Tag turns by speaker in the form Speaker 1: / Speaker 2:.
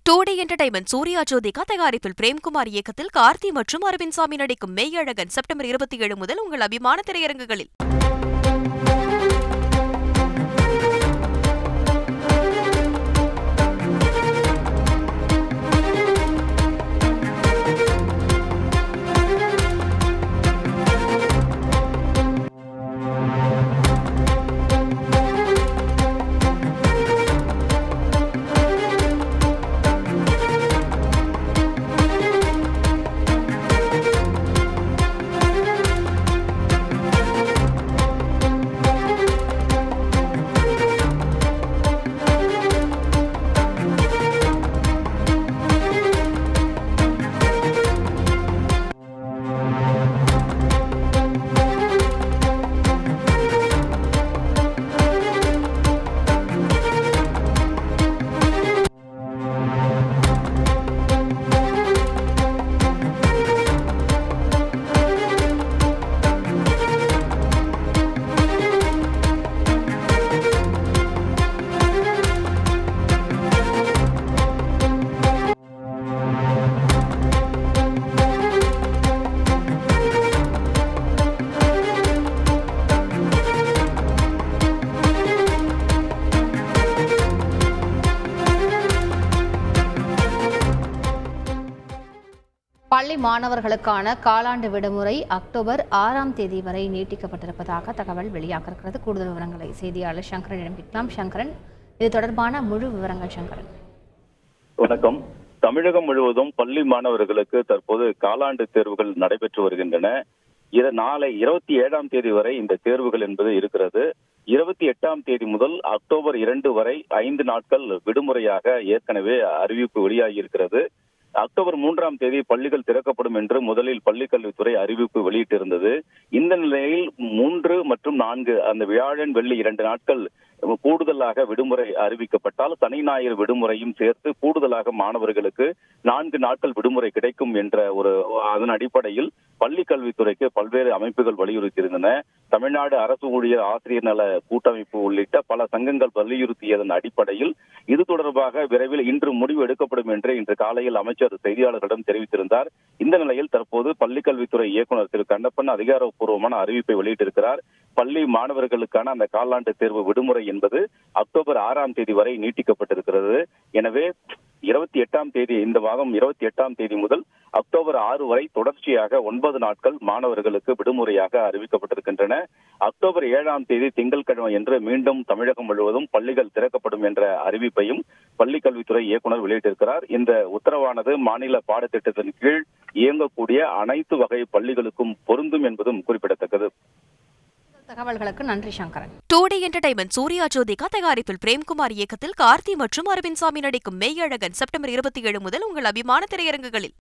Speaker 1: டூடி entertainment Surya Jyothika தயாரிப்பில் பிரேம்குமார் இயக்கத்தில் கார்த்தி மற்றும் அரவிந்த் சாமி நடிக்கும் மெய்யழகன் செப்டம்பர் 27 முதல் உங்கள் அபிமான திரையரங்குகளில்.
Speaker 2: பள்ளி மாணவர்களுக்கான காலாண்டு விடுமுறை அக்டோபர் 6ஆம் தேதி வரை நீட்டிக்கப்பட்டிருப்பதாக தகவல் வெளியாகிறது. கூடுதல் விவரங்களை செய்தியாளர் சங்கரனிடம் கேட்கலாம். சங்கரன், இது தொடர்பான முழு விவரங்கள். சங்கரன்,
Speaker 3: வணக்கம். தமிழகம் முழுவதும் பள்ளி மாணவர்களுக்கு தற்போது காலாண்டு தேர்வுகள் நடைபெற்று வருகின்றன. நாளை 27ஆம் தேதி வரை இந்த தேர்வுகள் என்பது இருக்கிறது. 28ஆம் தேதி முதல் அக்டோபர் 2 வரை 5 நாட்கள் விடுமுறையாக ஏற்கனவே அறிவிப்பு வெளியாகி இருக்கிறது. அக்டோபர் 3ஆம் தேதி பள்ளிகள் திறக்கப்படும் என்று முதலில் பள்ளிக்கல்வித்துறை அறிவிப்பு வெளியிட்டிருந்தது. இந்த நிலையில் 3 மற்றும் 4 அந்த வியாழன் வெள்ளி 2 நாட்கள் கூடுதலாக விடுமுறை அறிவிக்கப்பட்டால் சனி ஞாயிறு விடுமுறையும் சேர்த்து கூடுதலாக மாணவர்களுக்கு 4 நாட்கள் விடுமுறை கிடைக்கும் என்ற அதன் அடிப்படையில் பள்ளி கல்வித்துறைக்கு பல்வேறு அமைப்புகள் வலியுறுத்தியிருந்தன. தமிழ்நாடு அரசு ஊழியர் ஆசிரியர் நல கூட்டமைப்பு உள்ளிட்ட பல சங்கங்கள் வலியுறுத்தியதன் அடிப்படையில் இது தொடர்பாக விரைவில் இன்று முடிவு எடுக்கப்படும் என்று இன்று காலையில் அமைச்சர் செய்தியாளர்களிடம் தெரிவித்திருந்தார். இந்த நிலையில் தற்போது பள்ளிக்கல்வித்துறை இயக்குநர் திரு கண்ணப்பன் அதிகாரப்பூர்வமான அறிவிப்பை வெளியிட்டிருக்கிறார். பள்ளி மாணவர்களுக்கான அந்த காலாண்டு தேர்வு விடுமுறை என்பது அக்டோபர் 6ஆம் தேதி வரை நீட்டிக்கப்பட்டிருக்கிறது. எனவே 28ஆம் தேதி இந்த மாதம் 28ஆம் தேதி முதல் அக்டோபர் 6 வரை தொடர்ச்சியாக 9 நாட்கள் மாணவர்களுக்கு விடுமுறையாக அறிவிக்கப்பட்டிருக்கின்றன. அக்டோபர் 7ஆம் தேதி திங்கட்கிழமை என்று மீண்டும் தமிழகம் முழுவதும் பள்ளிகள் திறக்கப்படும் என்ற அறிவிப்பையும் பள்ளி கல்வித்துறை இயக்குநர் வெளியிட்டிருக்கிறார். இந்த உத்தரவானது மாநில பாடத்திட்டத்தின் கீழ் இயங்கக்கூடிய அனைத்து வகை பள்ளிகளுக்கும் பொருந்தும் என்பதும் குறிப்பிடத்தக்கது.
Speaker 2: தகவல்களுக்கு நன்றி சங்கரன்.
Speaker 1: டூடி என்டர்டைன்மெண்ட் சூர்யா ஜோதிகா தயாரிப்பில் பிரேம்குமார் இயக்கத்தில் கார்த்தி மற்றும் அரவிந்த் சாமி நடிக்கும் மெய்யழகன் செப்டம்பர் 27 முதல் உங்கள் அபிமான திரையரங்குகளில்.